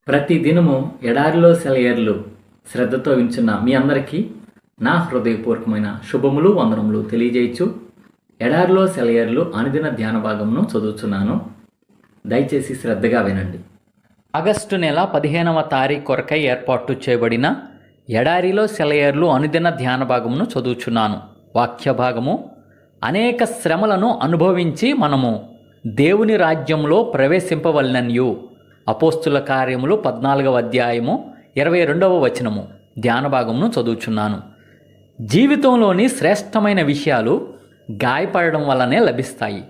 ప్రతి దినము ఎడారిలో సెలయేర్లు శ్రద్ధతో వింటున్న మీ అందరికీ నా హృదయపూర్వకమైన శుభములు వందనములు తెలియజేయచ్చు. ఎడారిలో సెలయేర్లు అనుదిన ధ్యాన భాగమును చదువుతున్నాను. దయచేసి శ్రద్ధగా వినండి. ఆగస్టు నెల 15వ తారీఖు కొరకై ఏర్పాటు చేయబడిన ఎడారిలో సెలయేర్లు అనుదిన ధ్యాన భాగమును చదువుచున్నాను. వాక్య భాగము: అనేక శ్రమలను అనుభవించి మనము దేవుని రాజ్యంలో ప్రవేశింపవలననియు. అపోస్తుల కార్యములు 14వ అధ్యాయము 22వ వచనము. ధ్యాన భాగమును చదువుచున్నాను. జీవితంలోని శ్రేష్టమైన విషయాలు గాయపడడం వల్లనే లభిస్తాయి.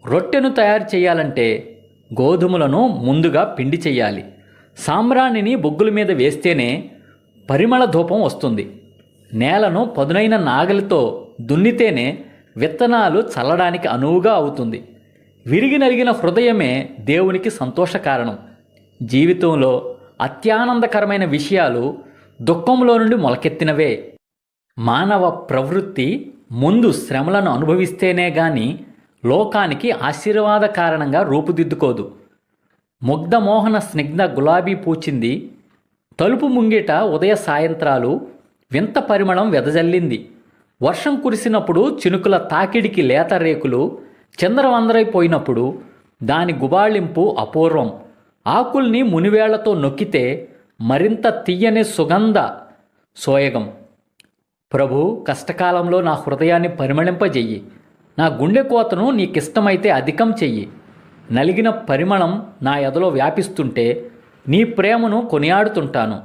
రొట్టెను తయారు చేయాలంటే గోధుమలను ముందుగా పిండి చేయాలి. సాంబ్రాణిని బొగ్గుల మీద వేస్తేనే పరిమళ ధూపం వస్తుంది. నేలను పదునైన నాగలితో దున్నితేనే విత్తనాలు చల్లడానికి అనువుగా అవుతుంది. విరిగి నలిగిన హృదయమే దేవునికి సంతోష కారణం. జీవితంలో అత్యానందకరమైన విషయాలు దుఃఖంలో నుండి మొలకెత్తినవే. మానవ ప్రవృత్తి ముందు శ్రమలను అనుభవిస్తేనే గాని లోకానికి ఆశీర్వాద కారణంగా రూపుదిద్దుకోదు. ముగ్ధమోహన స్నిగ్ధ గులాబీ పూచింది. తలుపు ముంగిట ఉదయ సాయంత్రాలు వింత పరిమళం వెదజల్లింది. వర్షం కురిసినప్పుడు చినుకుల తాకిడికి లేత రేకులు చందరవందరైపోయినప్పుడు దాని గుబాళింపు అపూర్వం. ఆకుల్ని మునివేళ్లతో నొక్కితే మరింత తీయని సుగంధ సోయగం. ప్రభు, కష్టకాలంలో నా హృదయాన్ని పరిమళింపజెయ్యి. నా గుండె కోతను నీకిష్టమైతే అధికం చెయ్యి. నలిగిన పరిమళం నా ఎదలో వ్యాపిస్తుంటే నీ ప్రేమను కొనియాడుతుంటాను.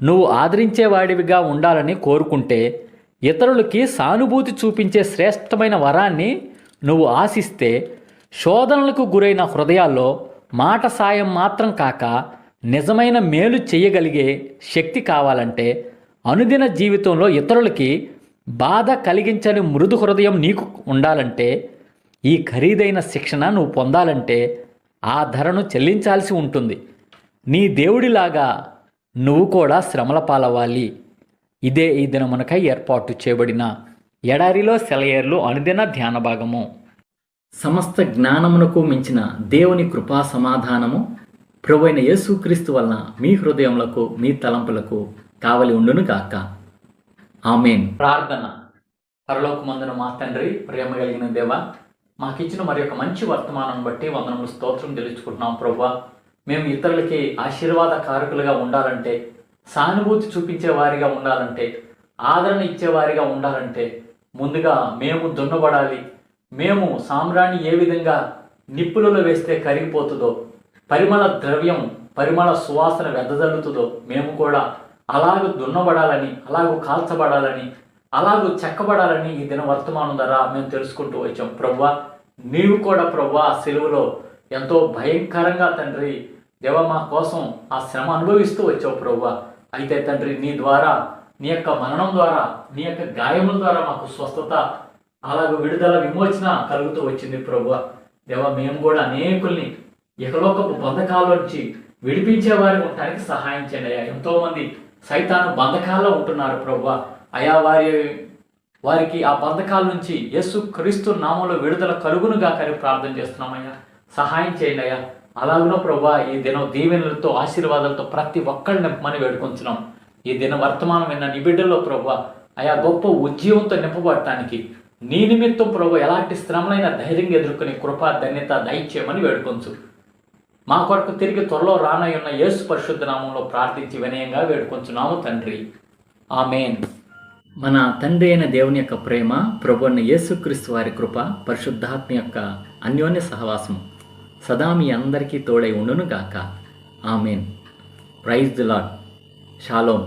నువ్వు ఆదరించేవాడివిగా ఉండాలని కోరుకుంటే, ఇతరులకి సానుభూతి చూపించే శ్రేష్టమైన వరాన్ని నువ్వు ఆశిస్తే, శోధనలకు గురైన హృదయాల్లో మాట సాయం మాత్రం కాక నిజమైన మేలు చేయగలిగే శక్తి కావాలంటే, అనుదిన జీవితంలో ఇతరులకి బాధ కలిగించని మృదు హృదయం నీకు ఉండాలంటే, ఈ ఖరీదైన శిక్షణ నువ్వు పొందాలంటే ఆ ధరను చెల్లించాల్సి ఉంటుంది. నీ దేవుడిలాగా నువ్వు కూడా శ్రమల పాలవ్వాలి. ఇదే ఈ దినమునకై ఏర్పాటు చేయబడిన ఎడారిలో సెలయేర్లు అనుదిన ధ్యాన భాగము. సమస్త జ్ఞానమునకు మించిన దేవుని కృపా సమాధానము ప్రభువైన యేసుక్రీస్తు వలన మీ హృదయములకు మీ తలంపులకు కావలి ఉండును గాక. ఆమేన్. ప్రార్థన. పరలోకమందున మా తండ్రి, ప్రేమ కలిగిన దేవ, మాకిచ్చిన మరి యొక్క మంచి వర్తమానం బట్టి వందనములు స్తోత్రం తెలుసుకుంటున్నాం. ప్రభువా, మేము ఇతరులకి ఆశీర్వాద కారకులుగా ఉండాలంటే, సానుభూతి చూపించే వారిగా ఉండాలంటే, ఆదరణ ఇచ్చేవారిగా ఉండాలంటే ముందుగా మేము దున్నబడాలి. మేము సాంబ్రాణి ఏ విధంగా నిప్పులలో వేస్తే కరిగిపోతుందో, పరిమళ ద్రవ్యం పరిమళ సువాసన వెదజల్లుతుందో, మేము కూడా అలాగూ దున్నబడాలని, అలాగూ కాల్చబడాలని, అలాగూ చెక్కబడాలని ఈ దిన వర్తమానం ద్వారా మేము తెలుసుకుంటూ వచ్చాం. ప్రభువా, నీవు కూడా ప్రభువా సిలువలో ఎంతో భయంకరంగా తండ్రి దేవ మా కోసం ఆ శ్రమ అనుభవిస్తూ వచ్చావు ప్రభువా. అయితే తండ్రి, నీ ద్వారా, నీ యొక్క మరణం ద్వారా, నీ యొక్క గాయముల ద్వారా మాకు స్వస్థత, అలాగే విడుదల, విమోచన కలుగుతూ వచ్చింది ప్రభువా. దేవ, మేము కూడా అనేకుల్ని ఇహలోకపు బంధకాల్లోంచి విడిపించేవారి ఉండటానికి సహాయం చేయండి అయ్యా. ఎంతోమంది సైతాను బంధకాల్లో ఉంటున్నారు ప్రభువా. అయా, వారికి ఆ బంధకాల నుంచి యేసు క్రీస్తు నామంలో విడుదల కలుగునుగా కానీ ప్రార్థన చేస్తున్నామయ్యా. సహాయం చేయండి అయ్యా. అలాగనో ప్రభా, ఈ దినం దీవెనలతో ఆశీర్వాదాలతో ప్రతి ఒక్కరిని నింపమని వేడుకొంచున్నాం. ఈ దిన వర్తమానం విన్న నీ బిడ్డల్లో ప్రభా అయా గొప్ప ఉద్యమంతో నింపబడటానికి నీ నిమిత్తం ప్రభు ఎలాంటి శ్రమలైన ధైర్యంగా ఎదుర్కొని కృపా ధన్యత దయచేయమని వేడుకొంచు. మా కొరకు తిరిగి త్వరలో రానయ్యున్న యేసు పరిశుద్ధ నామంలో ప్రార్థించి వినయంగా వేడుకొంచున్నాము తండ్రి. ఆమేన్. మన తండ్రి అయిన దేవుని యొక్క ప్రేమ, ప్రభు అయిన యేసుక్రీస్తు వారి కృప, పరిశుద్ధాత్మ యొక్క అన్యోన్య సహవాసము సదా మీ అందరికీ తోడై ఉండును గాక. Amen. Praise the lord. Shalom.